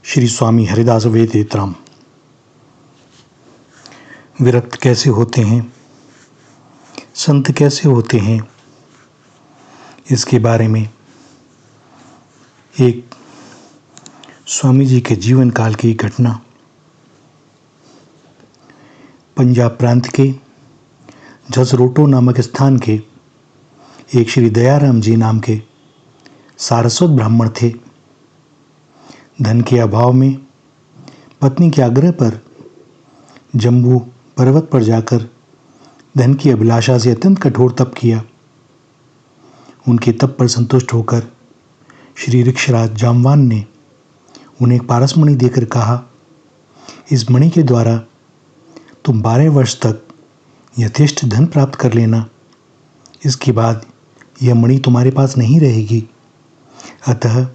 श्री स्वामी हरिदास वेदेतराम। विरक्त कैसे होते हैं, संत कैसे होते हैं, इसके बारे में एक स्वामी जी के जीवन काल की घटना। पंजाब प्रांत के झसरोटो नामक स्थान के एक श्री दयाराम जी नाम के सारस्वत ब्राह्मण थे। धन के अभाव में पत्नी के आग्रह पर जम्बू पर्वत पर जाकर धन की अभिलाषा से अत्यंत कठोर तप किया। उनके तप पर संतुष्ट होकर श्री ऋक्षराज जामवान ने उन्हें एक पारस मणि देकर कहा, इस मणि के द्वारा तुम 12 वर्ष तक यथेष्ट धन प्राप्त कर लेना। इसके बाद यह मणि तुम्हारे पास नहीं रहेगी, अतः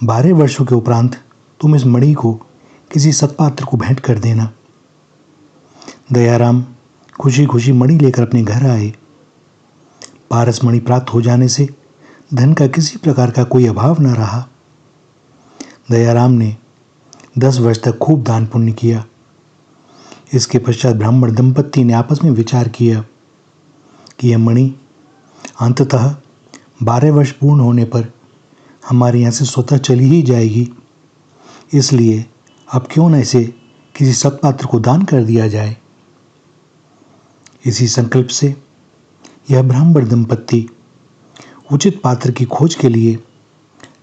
12 वर्षों के उपरांत तुम इस मणि को किसी सत्पात्र को भेंट कर देना। दयाराम खुशी खुशी मणि लेकर अपने घर आए। पारस मणि प्राप्त हो जाने से धन का किसी प्रकार का कोई अभाव न रहा। दयाराम ने 10 वर्ष तक खूब दान पुण्य किया। इसके पश्चात ब्राह्मण दंपत्ति ने आपस में विचार किया कि यह मणि अंततः 12 वर्ष पूर्ण होने पर हमारे यहाँ से स्वतः चली ही जाएगी, इसलिए अब क्यों न इसे किसी सत्पात्र को दान कर दिया जाए। इसी संकल्प से यह ब्राह्मण दंपत्ति उचित पात्र की खोज के लिए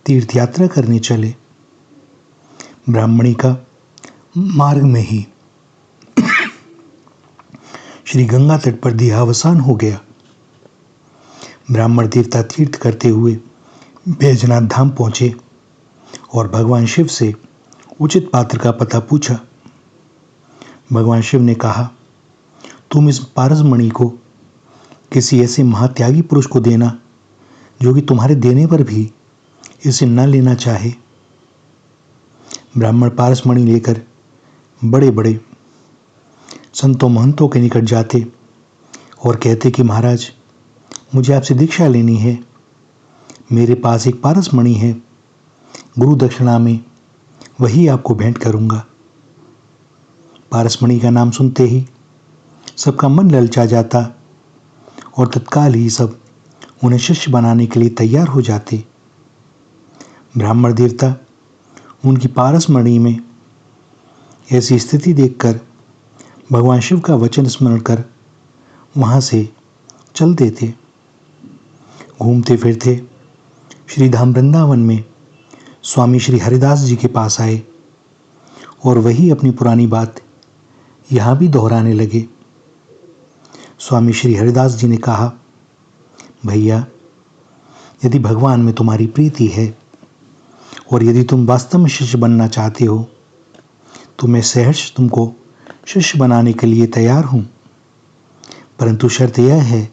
तीर्थ यात्रा करने चले। ब्राह्मणी का मार्ग में ही श्री गंगा तट पर देहावसान हो गया। ब्राह्मण देवता तीर्थ करते हुए बैजनाथ धाम पहुंचे और भगवान शिव से उचित पात्र का पता पूछा। भगवान शिव ने कहा, तुम इस पारस मणि को किसी ऐसे महात्यागी पुरुष को देना जो कि तुम्हारे देने पर भी इसे न लेना चाहे। ब्राह्मण पारस मणि लेकर बड़े बड़े संतों महंतों के निकट जाते और कहते कि महाराज, मुझे आपसे दीक्षा लेनी है। मेरे पास एक पारस मणि है, गुरु दक्षिणा में वही आपको भेंट करूंगा। पारस मणि का नाम सुनते ही सबका मन ललचा जाता और तत्काल ही सब उन्हें शिष्य बनाने के लिए तैयार हो जाते। ब्राह्मण देवता उनकी पारस मणि में ऐसी स्थिति देखकर भगवान शिव का वचन स्मरण कर वहां से चल देते। घूमते फिरते श्री धाम वृंदावन में स्वामी श्री हरिदास जी के पास आए और वही अपनी पुरानी बात यहाँ भी दोहराने लगे। स्वामी श्री हरिदास जी ने कहा, भैया, यदि भगवान में तुम्हारी प्रीति है और यदि तुम वास्तव में शिष्य बनना चाहते हो तो मैं सहर्ष तुमको शिष्य बनाने के लिए तैयार हूँ, परंतु शर्त यह है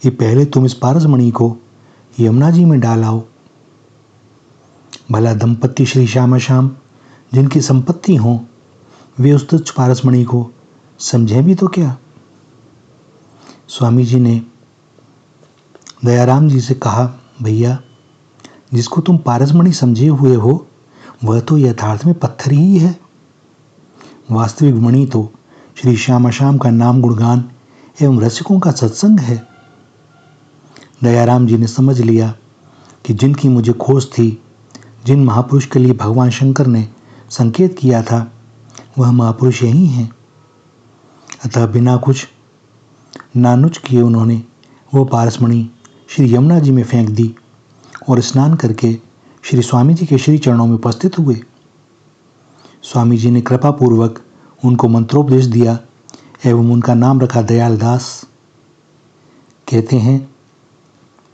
कि पहले तुम इस पारस मणि को यमुना जी में डालाओ। भला दंपत्ति श्री श्यामा श्याम जिनकी संपत्ति हो वे उस तुच्छ पारस मणि को समझे भी तो क्या। स्वामी जी ने दयाराम जी से कहा, भैया, जिसको तुम पारस मणि समझे हुए हो वह तो यथार्थ में पत्थर ही है। वास्तविक मणि तो श्री श्यामा श्याम का नाम गुणगान एवं रसिकों का सत्संग है। दयाराम जी ने समझ लिया कि जिनकी मुझे खोज थी, जिन महापुरुष के लिए भगवान शंकर ने संकेत किया था, वह महापुरुष यही हैं। अतः बिना कुछ नानुच किए उन्होंने वो पारसमणि श्री यमुना जी में फेंक दी और स्नान करके श्री स्वामी जी के श्री चरणों में उपस्थित हुए। स्वामी जी ने कृपा पूर्वक उनको मंत्रोपदेश दिया एवं उनका नाम रखा दयाल दास। कहते हैं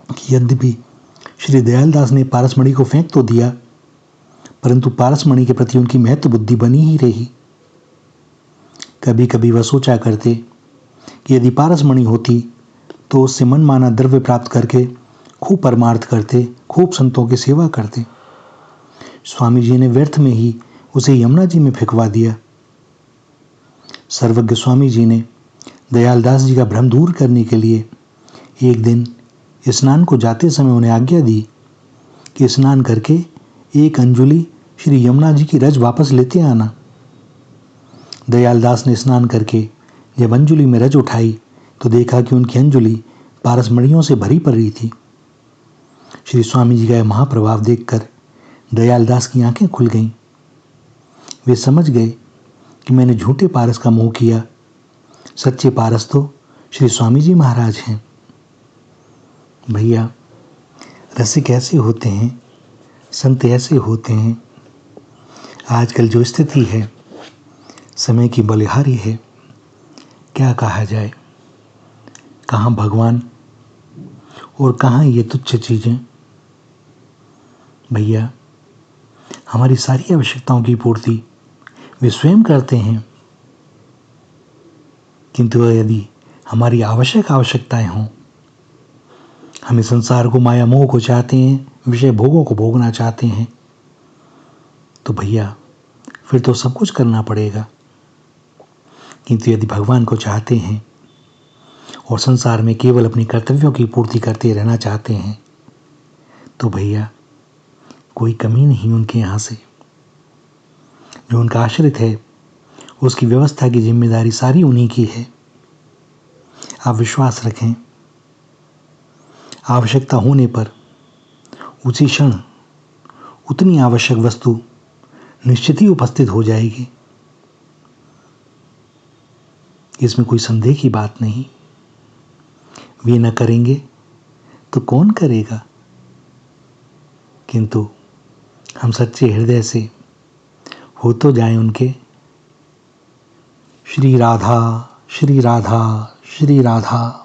कि यद्यपि श्री दयाल दास ने पारसमणि को फेंक तो दिया, परंतु पारसमणि के प्रति उनकी महत्व बुद्धि बनी ही रही। कभी कभी वह सोचा करते कि यदि पारसमणि होती तो उससे मनमाना द्रव्य प्राप्त करके खूब परमार्थ करते, खूब संतों की सेवा करते। स्वामी जी ने व्यर्थ में ही उसे यमुना जी में फेंकवा दिया। सर्वज्ञ स्वामी जी ने दयाल दास जी का भ्रम दूर करने के लिए एक दिन स्नान को जाते समय उन्हें आज्ञा दी कि स्नान करके 1 अंजुलि श्री यमुना जी की रज वापस लेते आना। दयालदास ने स्नान करके जब अंजुलि में रज उठाई तो देखा कि उनकी अंजुलि पारसमणियों से भरी पड़ी थी। श्री स्वामी जी का यह महाप्रभाव देखकर दयालदास की आंखें खुल गईं। वे समझ गए कि मैंने झूठे पारस का मोह किया, सच्चे पारस तो श्री स्वामी जी महाराज हैं। भैया, रसिक ऐसे होते हैं, संत ऐसे होते हैं। आजकल जो स्थिति है, समय की बलिहारी है, क्या कहा जाए। कहाँ भगवान और कहाँ ये तुच्छ चीजें। भैया, हमारी सारी आवश्यकताओं की पूर्ति वे स्वयं करते हैं, किंतु यदि हमारी आवश्यकताएं हों, हम इस संसार को, माया मोह को चाहते हैं, विषय भोगों को भोगना चाहते हैं, तो भैया फिर तो सब कुछ करना पड़ेगा। किंतु यदि भगवान को चाहते हैं और संसार में केवल अपनी कर्तव्यों की पूर्ति करते रहना चाहते हैं, तो भैया कोई कमी नहीं उनके यहाँ से। जो उनका आश्रित है उसकी व्यवस्था की जिम्मेदारी सारी उन्हीं की है। आप विश्वास रखें, आवश्यकता होने पर उसी क्षण उतनी आवश्यक वस्तु निश्चित ही उपस्थित हो जाएगी। इसमें कोई संदेह की बात नहीं। वे न करेंगे तो कौन करेगा। किंतु हम सच्चे हृदय से हो तो जाएं उनके। श्री राधा, श्री राधा, श्री राधा।